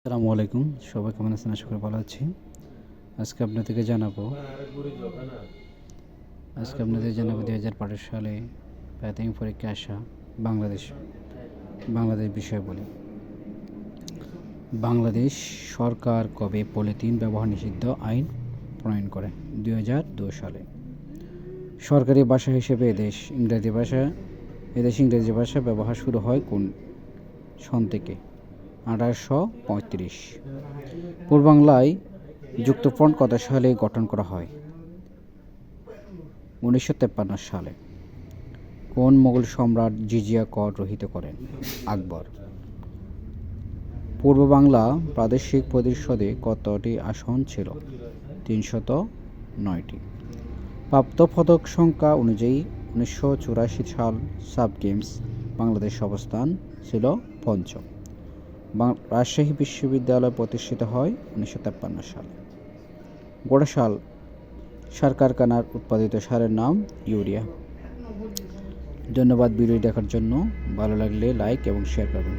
আসসালামু আলাইকুম, সবাই কেমন আছেন? আশা করি ভালো আছি। আজকে আপনাদেরকে জানাবো 2025 সালে প্রাথমিক পরীক্ষায় আসা বাংলাদেশ বাংলাদেশ বিষয় বলি। বাংলাদেশ সরকার কবে পলিথিন ব্যবহার নিষিদ্ধ আইন প্রণয়ন করে? 2002 সালে। সরকারি ভাষা হিসেবে এদেশে ইংরেজি ভাষা ব্যবহার শুরু হয় কোন সন থেকে? 1835। পূর্ববাংলায় যুক্তফ্রন্ট কত সালে গঠন করা হয়? 1953 সালে। কোন মোগল সম্রাট জিজিয়া কর রহিত করেন? আকবর। পূর্ব বাংলা প্রাদেশিক পরিষদে কতটি আসন ছিল? 309টি। প্রাপ্ত পদক সংখ্যা অনুযায়ী 1984 সাল সাব গেমস বাংলাদেশ অবস্থান ছিল পঞ্চম। রাজশাহী বিশ্ববিদ্যালয় প্রতিষ্ঠিত হয় 1953 সালে। গোড়াশাল সার কারখানার উৎপাদিত সারের নাম ইউরিয়া। ধন্যবাদ ভিডিও দেখার জন্য। ভালো লাগলে লাইক এবং শেয়ার করবেন।